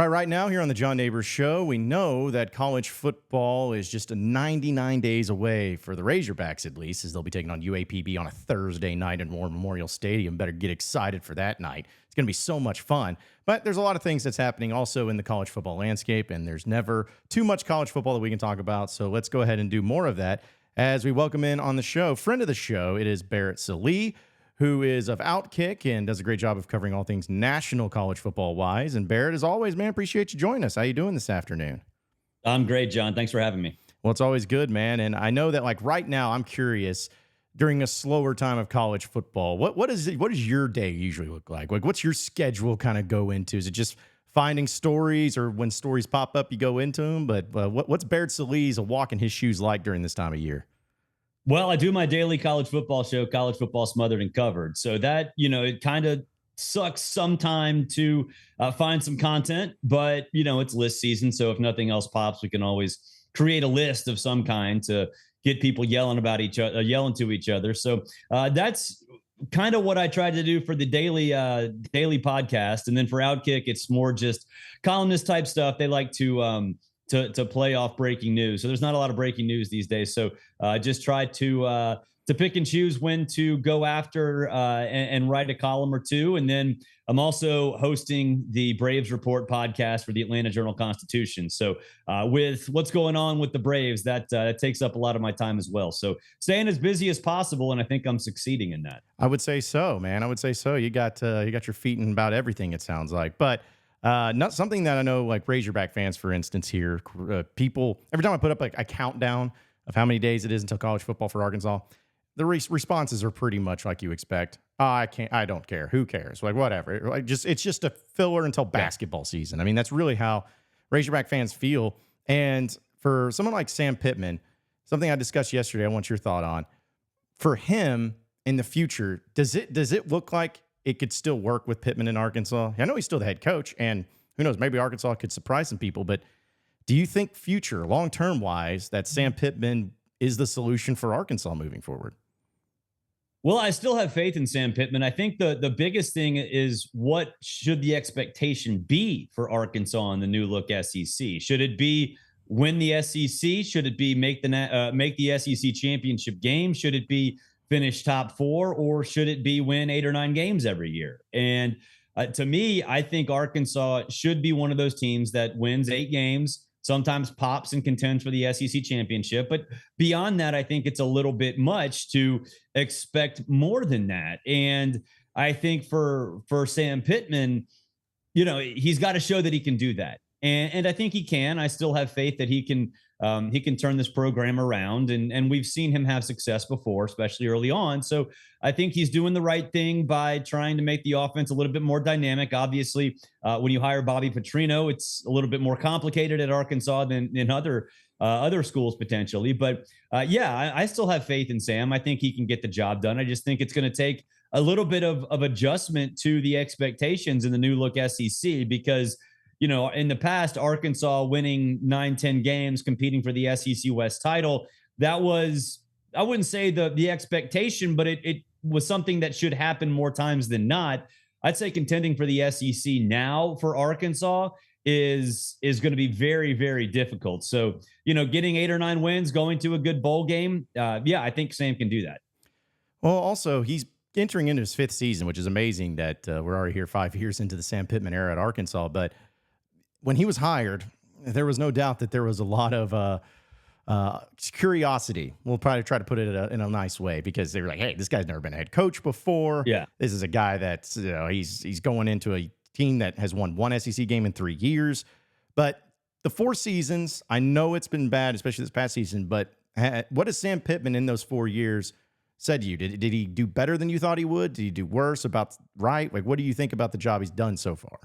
Right now here on the John Nabors Show, we know that college football is just 99 days away for the Razorbacks, at least, as they'll be taking on UAPB on a Thursday night in War Memorial Stadium. Better get excited for that night. It's going to be so much fun. But there's a lot of things that's happening also in the college football landscape, and there's never too much college football that we can talk about. So let's go ahead and do more of that as we welcome in on the show, friend of the show, it is Barrett Sallee, who is of Outkick and does a great job of covering all things national college football-wise. And Barrett, as always, man, appreciate you joining us. How you doing this afternoon? I'm great, John. Thanks for having me. Well, it's always good, man. And I know that, like, right now, I'm curious, during a slower time of college football, what does your day usually look like? Like, what's your schedule kind of go into? Is it just finding stories, or when stories pop up, you go into them? But what's Barrett Sallee's a walk in his shoes like during this time of year? Well, I do my daily college football show, College Football Smothered and Covered. So that, it kind of sucks sometime to find some content, but, it's list season. So if nothing else pops, we can always create a list of some kind to get people yelling about yelling to each other. So that's kind of what I try to do for the daily podcast. And then for Outkick, it's more just columnist type stuff. They like to play off breaking news. So there's not a lot of breaking news these days. So just try to pick and choose when to go after and write a column or two. And then I'm also hosting the Braves Report podcast for the Atlanta Journal-Constitution. So with what's going on with the Braves, that takes up a lot of my time as well. So staying as busy as possible, and I think I'm succeeding in that. I would say so, man. I would say so. You got your feet in about everything, it sounds like. But not something that I know, like Razorback fans, for instance, here, people, every time I put up like a countdown of how many days it is until college football for Arkansas, the responses are pretty much like you expect. I don't care. Who cares? Like, whatever. Like, it's just a filler until basketball season. I mean, that's really how Razorback fans feel. And for someone like Sam Pittman, something I discussed yesterday, I want your thought on. For him in the future, does it look like it could still work with Pittman in Arkansas? I know he's still the head coach, and who knows, maybe Arkansas could surprise some people, but do you think future, long-term wise, that Sam Pittman is the solution for Arkansas moving forward? Well, I still have faith in Sam Pittman. I think the biggest thing is, what should the expectation be for Arkansas in the new look SEC? Should it be win the SEC? Should it be make the SEC championship game? Should it be finish top four, or should it be win 8 or 9 games every year? And to me, I think Arkansas should be one of those teams that wins 8 games, sometimes pops and contends for the SEC championship. But beyond that, I think it's a little bit much to expect more than that. And I think for Sam Pittman, he's got to show that he can do that. And I think he can. I still have faith that he can turn this program around, and we've seen him have success before, especially early on. So I think he's doing the right thing by trying to make the offense a little bit more dynamic. Obviously, when you hire Bobby Petrino, it's a little bit more complicated at Arkansas than in other schools potentially. But I still have faith in Sam. I think he can get the job done. I just think it's going to take a little bit of adjustment to the expectations in the new look SEC, because in the past, Arkansas winning 9-10 games, competing for the SEC West title, that was, I wouldn't say the expectation, but it was something that should happen more times than not. I'd say contending for the SEC now for Arkansas is going to be very, very difficult. So, getting 8 or 9 wins, going to a good bowl game, I think Sam can do that. Well, also, he's entering into his 5th season, which is amazing that we're already here 5 years into the Sam Pittman era at Arkansas. But when he was hired, there was no doubt that there was a lot of curiosity. We'll probably try to put it in a nice way, because they were like, hey, this guy's never been a head coach before. Yeah. This is a guy that's, he's going into a team that has won 1 SEC game in 3 years. But the 4 seasons, I know it's been bad, especially this past season, but what has Sam Pittman in those 4 years said to you? Did he do better than you thought he would? Did he do worse? Right? Like, what do you think about the job he's done so far?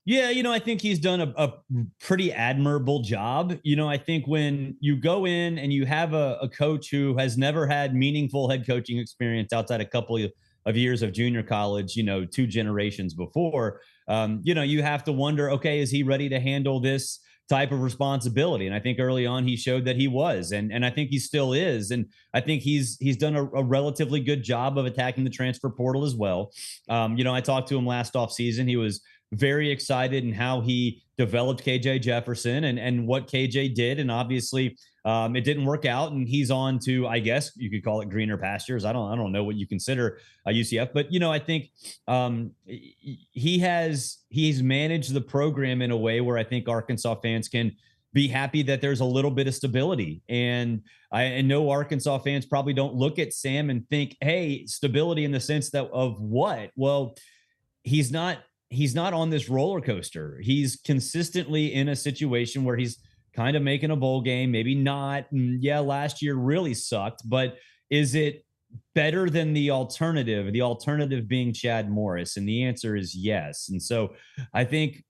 Yeah, I think he's done a pretty admirable job. I think when you go in and you have a coach who has never had meaningful head coaching experience outside a couple of years of junior college, 2 generations before, you have to wonder, okay, is he ready to handle this type of responsibility? And I think early on he showed that he was, and I think he still is. And I think he's done a relatively good job of attacking the transfer portal as well. I talked to him last offseason. He was very excited in how he developed KJ Jefferson and what KJ did. And obviously it didn't work out, and he's on to, I guess you could call it greener pastures. I don't know what you consider UCF, but I think he's managed the program in a way where I think Arkansas fans can be happy that there's a little bit of stability. And I know Arkansas fans probably don't look at Sam and think, hey, stability in the sense that of what? Well, he's not on this roller coaster. He's consistently in a situation where he's kind of making a bowl game, maybe not. And yeah, last year really sucked, but is it better than the alternative being Chad Morris? And the answer is yes. And so I think,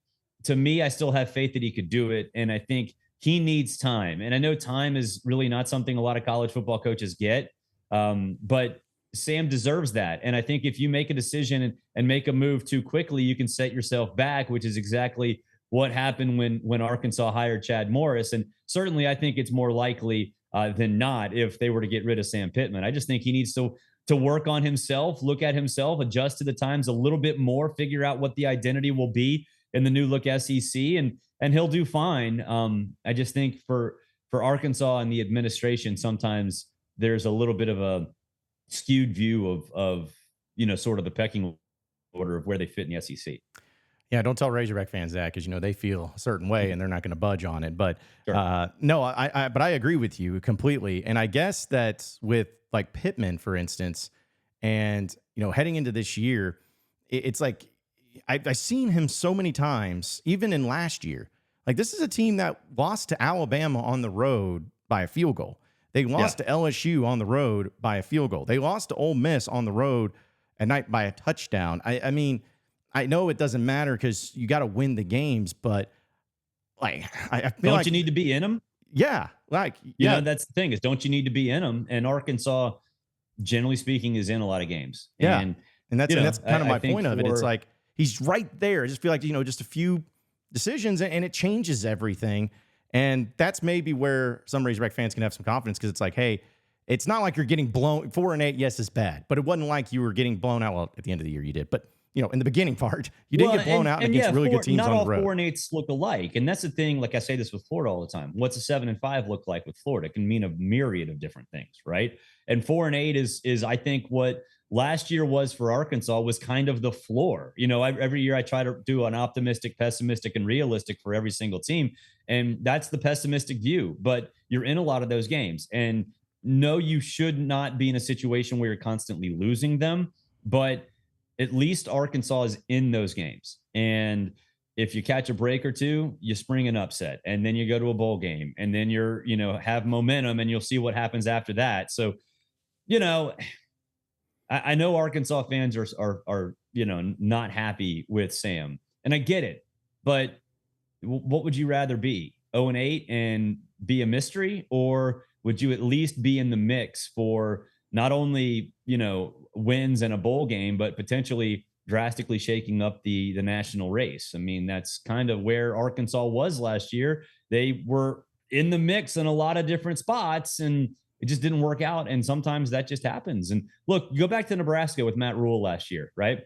to me, I still have faith that he could do it. And I think he needs time. And I know time is really not something a lot of college football coaches get, but Sam deserves that. And I think if you make a decision and make a move too quickly, you can set yourself back, which is exactly what happened when Arkansas hired Chad Morris. And certainly I think it's more likely than not if they were to get rid of Sam Pittman. I just think he needs to work on himself, look at himself, adjust to the times a little bit more, figure out what the identity will be in the new look SEC, and he'll do fine. I just think for Arkansas and the administration, sometimes there's a little bit of a skewed view of sort of the pecking order of where they fit in the SEC. Yeah, don't tell Razorback fans that, because they feel a certain way and they're not going to budge on it. But Sure. no, I agree with you completely. And I guess that with like Pittman, for instance, and heading into this year, it's like I've seen him so many times, even in last year. Like, this is a team that lost to Alabama on the road by a field goal. They lost to LSU on the road by a field goal. They lost to Ole Miss on the road at night by a touchdown. I mean, I know it doesn't matter because you got to win the games, but like, I feel don't you need to be in them? Yeah, that's the thing, is don't you need to be in them? And Arkansas, generally speaking, is in a lot of games. Yeah, and that's kind of my point of it. It's like he's right there. I just feel like just a few decisions and it changes everything. And that's maybe where some Razorback fans can have some confidence, because it's like, hey, it's not like you're getting blown 4-8. Yes, it's bad, but it wasn't like you were getting blown out. Well, at the end of the year you did, but in the beginning part, you didn't get blown out against really good teams on the road. Not all 4-8s look alike. And that's the thing. Like I say this with Florida all the time. What's a 7-5 look like with Florida? It can mean a myriad of different things, right? And 4-8 is I think what last year was for Arkansas was kind of the floor. Every year I try to do an optimistic, pessimistic, and realistic for every single team. And that's the pessimistic view, but you're in a lot of those games. And no, you should not be in a situation where you're constantly losing them, but at least Arkansas is in those games. And if you catch a break or two, you spring an upset, and then you go to a bowl game, and then you're, have momentum, and you'll see what happens after that. So, I know Arkansas fans are not happy with Sam, and I get it, but what would you rather be, 0-8 and be a mystery, or would you at least be in the mix for not only, wins in a bowl game, but potentially drastically shaking up the national race? I mean, that's kind of where Arkansas was last year. They were in the mix in a lot of different spots, and it just didn't work out. And sometimes that just happens. And look, you go back to Nebraska with Matt Rule last year, right?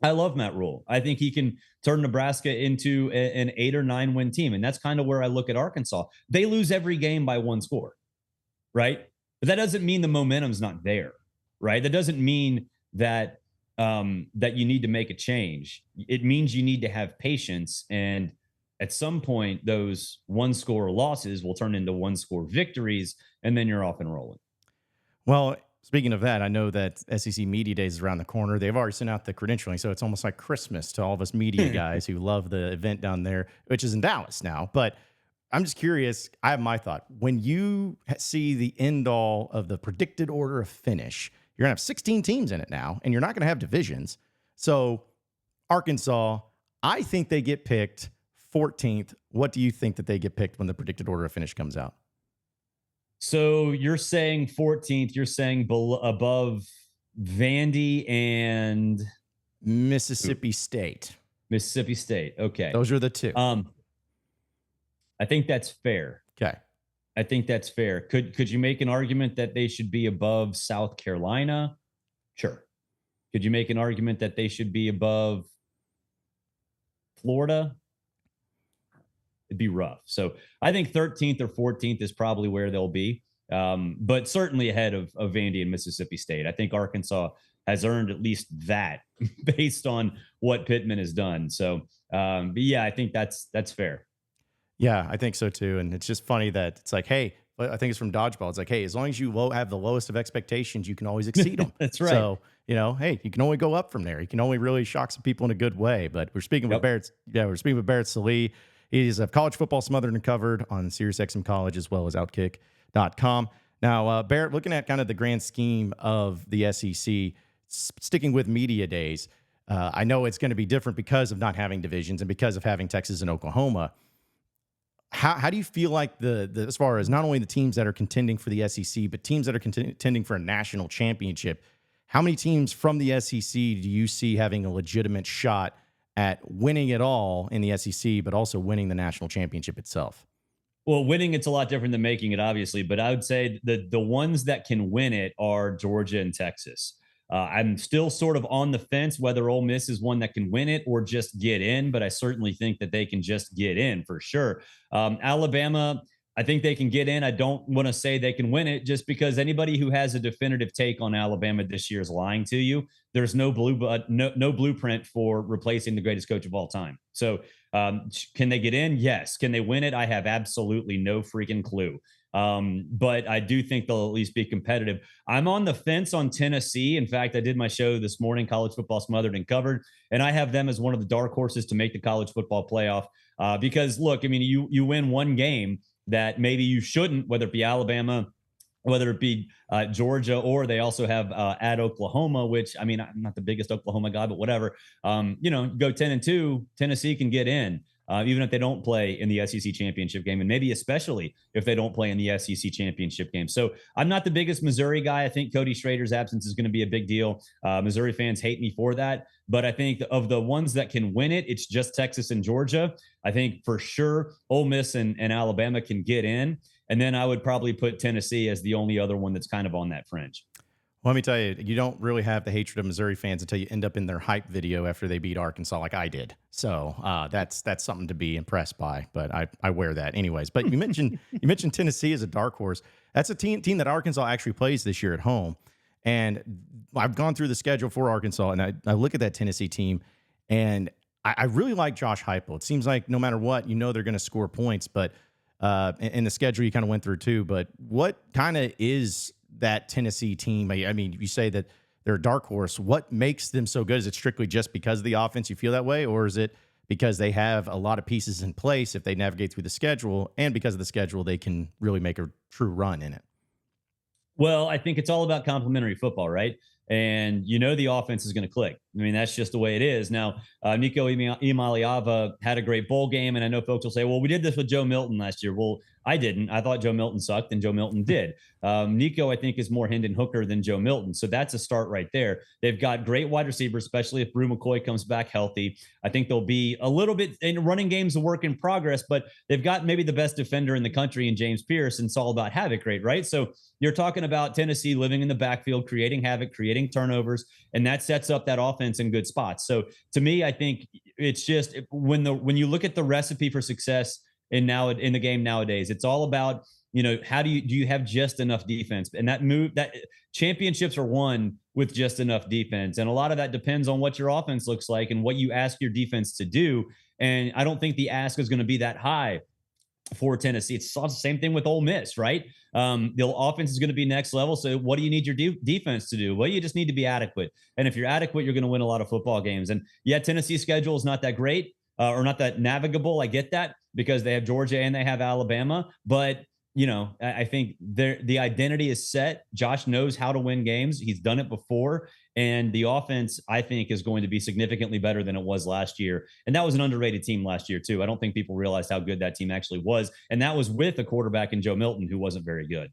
I love Matt Rule. I think he can turn Nebraska into an 8 or 9 win team. And that's kind of where I look at Arkansas. They lose every game by 1 score, right? But that doesn't mean the momentum's not there, right? That doesn't mean that that you need to make a change. It means you need to have patience. And at some point, those 1-score losses will turn into 1-score victories, and then you're off and rolling. Well, speaking of that, I know that SEC Media Days is around the corner. They've already sent out the credentialing, so it's almost like Christmas to all of us media guys who love the event down there, which is in Dallas now. But I'm just curious. I have my thought. When you see the end all of the predicted order of finish, you're going to have 16 teams in it now, and you're not going to have divisions. So Arkansas, I think they get picked 14th. What do you think that they get picked when the predicted order of finish comes out? So you're saying 14th, you're saying above Vandy and Mississippi State. Mississippi State. Okay. Those are the two. I think that's fair. Okay. I think that's fair. Could you make an argument that they should be above South Carolina? Sure. Could you make an argument that they should be above Florida, it'd be rough. So I think 13th or 14th is probably where they'll be, but certainly ahead of Vandy and Mississippi State. I think Arkansas has earned at least that based on what Pittman has done. So, but yeah, I think that's fair. Yeah, I think so too. And it's just funny that it's like, hey, I think it's from Dodgeball. It's like, hey, as long as you have the lowest of expectations, you can always exceed them. That's right. So, hey, you can only go up from there. You can only really shock some people in a good way. But we're speaking with Barrett. Yeah, we're speaking with Barrett Sallee. He's a college football smothered and covered on SiriusXM College as well as Outkick.com. Now, Barrett, looking at kind of the grand scheme of the SEC, sticking with media days, I know it's going to be different because of not having divisions and because of having Texas and Oklahoma. How do you feel like the as far as not only the teams that are contending for the SEC, but teams that are contending for a national championship? How many teams from the SEC do you see having a legitimate shot at winning it all in the SEC, but also winning the national championship itself? Well, winning, it's a lot different than making it, obviously, but I would say the ones that can win it are Georgia and Texas. I'm still sort of on the fence whether Ole Miss is one that can win it or just get in, but I certainly think that they can just get in for sure. Alabama, I think they can get in. I don't want to say they can win it just because anybody who has a definitive take on Alabama this year is lying to you. There's no blueprint for replacing the greatest coach of all time. So can they get in? Yes. Can they win it? I have absolutely no freaking clue. But I do think they'll at least be competitive. I'm on the fence on Tennessee. In fact, I did my show this morning, College Football Smothered and Covered, and I have them as one of the dark horses to make the college football playoff. Because look, I mean, you win one game that maybe you shouldn't, whether it be Alabama, whether it be Georgia, or they also have at Oklahoma, which, I mean, I'm not the biggest Oklahoma guy, but whatever. Go 10-2, Tennessee can get in. Even if they don't play in the SEC championship game, and maybe especially if they don't play in the SEC championship game. So I'm not the biggest Missouri guy. I think Cody Schrader's absence is going to be a big deal. Missouri fans hate me for that. But I think of the ones that can win it, it's just Texas and Georgia. I think for sure Ole Miss and Alabama can get in. And then I would probably put Tennessee as the only other one that's kind of on that fringe. Well, let me tell you, you don't really have the hatred of Missouri fans until you end up in their hype video after they beat Arkansas like I did. So that's something to be impressed by, but I wear that anyways. But you mentioned Tennessee as a dark horse. That's a team that Arkansas actually plays this year at home. And I've gone through the schedule for Arkansas, and I look at that Tennessee team, and I really like Josh Heupel. It seems like no matter what, they're going to score points, but in the schedule you kind of went through too. But what kind of is that Tennessee team? I mean, you say that they're a dark horse. What makes them so good? Is it strictly just because of the offense you feel that way, or is it because they have a lot of pieces in place if they navigate through the schedule, and because of the schedule they can really make a true run in it? Well, I think it's all about complementary football, right? And the offense is going to click. I mean, that's just the way it is. Now, Nico Imaliava had a great bowl game, and I know folks will say, well, we did this with Joe Milton last year. Well, I didn't. I thought Joe Milton sucked, and Joe Milton did. Nico, I think, is more Hendon Hooker than Joe Milton. So that's a start right there. They've got great wide receivers, especially if Brew McCoy comes back healthy. I think they'll be a little bit in running games, a work in progress, but they've got maybe the best defender in the country in James Pierce, and it's all about havoc rate, right? So you're talking about Tennessee living in the backfield, creating havoc, creating turnovers, and that sets up that offense in good spots. So to me, I think it's just when you look at the recipe for success in the game nowadays, it's all about, how do you have just enough defense? And that championships are won with just enough defense. And a lot of that depends on what your offense looks like and what you ask your defense to do. And I don't think the ask is going to be that high for Tennessee. It's the same thing with Ole Miss, right? The offense is going to be next level. So what do you need your defense to do? Well, you just need to be adequate. And if you're adequate, you're going to win a lot of football games. And yeah, Tennessee's schedule is not that great or not that navigable. I get that because they have Georgia and they have Alabama. But, I think the identity is set. Josh knows how to win games. He's done it before. And the offense, I think, is going to be significantly better than it was last year. And that was an underrated team last year, too. I don't think people realized how good that team actually was. And that was with a quarterback in Joe Milton who wasn't very good.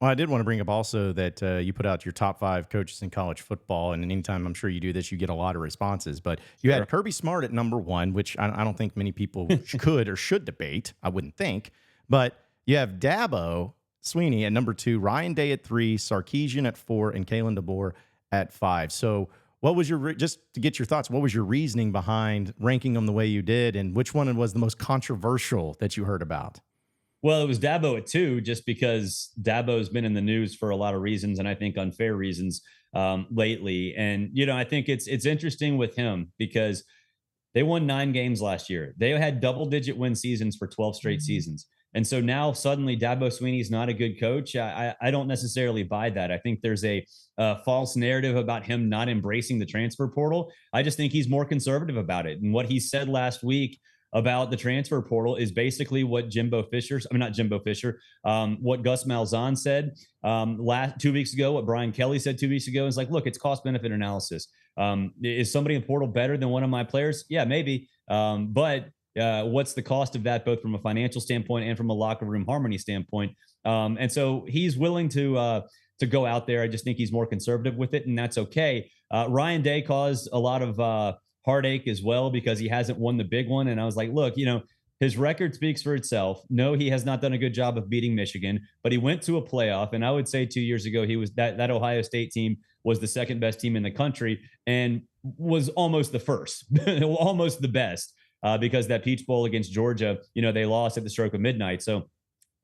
Well, I did want to bring up also that you put out your top 5 coaches in college football. And anytime I'm sure you do this, you get a lot of responses. But you had Kirby Smart at number 1, which I don't think many people could or should debate. I wouldn't think. But you have Dabo Swinney at number 2, Ryan Day at 3, Sarkisian at 4, and Kalen DeBoer at 5. So What was your just to get your thoughts? What was your reasoning behind ranking them the way you did, and which one was the most controversial that you heard about? Well, it was Dabo at 2, just because Dabo's been in the news for a lot of reasons, and I think unfair reasons lately. And I think it's interesting with him because they won 9 games last year. They had double-digit win seasons for 12 straight seasons. And so now suddenly Dabo Swinney's not a good coach. I don't necessarily buy that. I think there's a false narrative about him not embracing the transfer portal. I just think he's more conservative about it. And what he said last week about the transfer portal is basically what what Gus Malzahn said last 2 weeks ago, what Brian Kelly said 2 weeks ago. Is like, look, it's cost benefit analysis. Is somebody in the portal better than one of my players? Yeah, maybe. But what's the cost of that, both from a financial standpoint and from a locker room harmony standpoint? And so he's willing to go out there. I just think he's more conservative with it, and that's okay. Ryan Day caused a lot of heartache as well because he hasn't won the big one. And I was like, look, his record speaks for itself. No, he has not done a good job of beating Michigan, but he went to a playoff. And I would say 2 years ago, he was that Ohio State team was the second best team in the country and was almost the first, almost the best, because that Peach Bowl against Georgia, they lost at the stroke of midnight. So,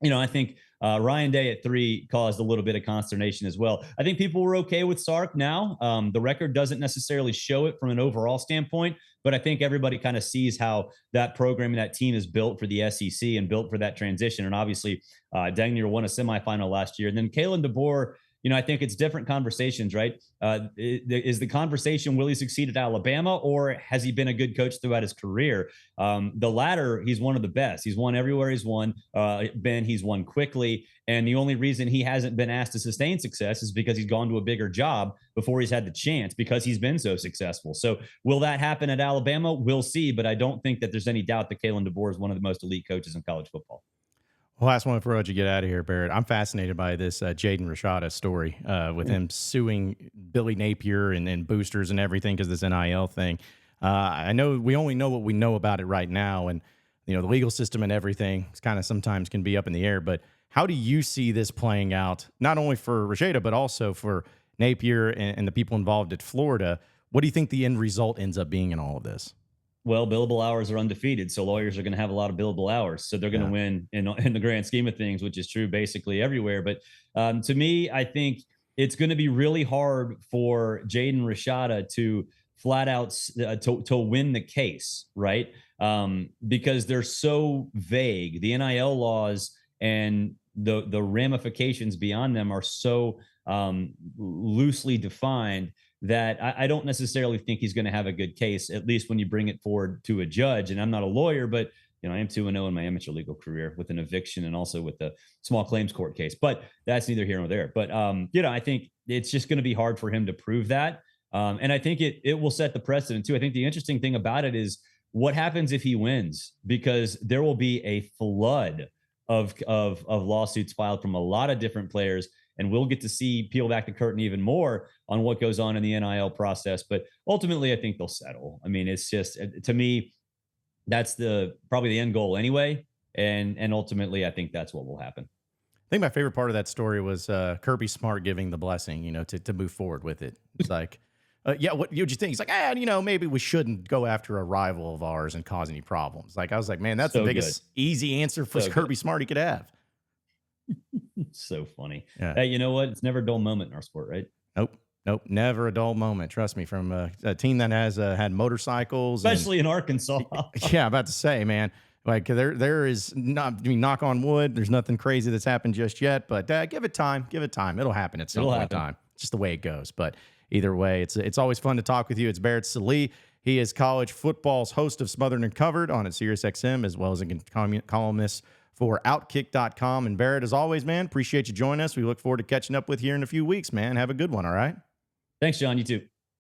I think Ryan Day at 3 caused a little bit of consternation as well. I think people were okay with Sark now. The record doesn't necessarily show it from an overall standpoint, but I think everybody kind of sees how that program and that team is built for the SEC and built for that transition. And obviously, dang near won a semifinal last year. And then Kalen DeBoer, I think it's different conversations, right? Is the conversation, will he succeed at Alabama, or has he been a good coach throughout his career? The latter, he's one of the best. He's won everywhere he's won. He's won quickly. And the only reason he hasn't been asked to sustain success is because he's gone to a bigger job before he's had the chance, because he's been so successful. So will that happen at Alabama? We'll see. But I don't think that there's any doubt that Kalen DeBoer is one of the most elite coaches in college football. Last one before I let you get out of here, Barrett. I'm fascinated by this Jaden Rashada story with him suing Billy Napier and boosters and everything because this NIL thing. I know we only know what we know about it right now, and the legal system and everything kind of sometimes can be up in the air. But how do you see this playing out, not only for Rashada but also for Napier and the people involved at Florida? What do you think the end result ends up being in all of this? Well, billable hours are undefeated, so lawyers are going to have a lot of billable hours. So they're going to win in the grand scheme of things, which is true basically everywhere. But to me, I think it's going to be really hard for Jaden Rashada to flat out to win the case, right? Because they're so vague. The NIL laws and the ramifications beyond them are so loosely defined that I don't necessarily think he's going to have a good case, at least when you bring it forward to a judge. And I'm not a lawyer, but I am 2-0 in my amateur legal career with an eviction and also with the small claims court case. But that's neither here nor there. But I think it's just going to be hard for him to prove that. And I think it will set the precedent too. I think the interesting thing about it is what happens if he wins, because there will be a flood of lawsuits filed from a lot of different players. And we'll get to see peel back the curtain even more on what goes on in the NIL process. But ultimately, I think they'll settle. I mean, it's just, to me, that's probably the end goal anyway. And ultimately, I think that's what will happen. I think my favorite part of that story was Kirby Smart giving the blessing, to move forward with it. It's like, what would you think? He's like, maybe we shouldn't go after a rival of ours and cause any problems. Like, I was like, man, that's the biggest easy answer for Kirby Smart he could have. So funny. Yeah. Hey, you know what? It's never a dull moment in our sport, right? Nope. Never a dull moment. Trust me, from a team that has had motorcycles, especially in Arkansas. Yeah, about to say, man, like there is not, knock on wood, there's nothing crazy that's happened just yet, but give it time. It'll happen at some point in time. Just the way it goes. But either way, it's always fun to talk with you. It's Barrett Sallee. He is college football's host of Smothered Covered on at SiriusXM, as well as a columnist for Outkick.com. And Barrett, as always, man, appreciate you joining us. We look forward to catching up with you here in a few weeks, man. Have a good one, all right? Thanks, John. You too.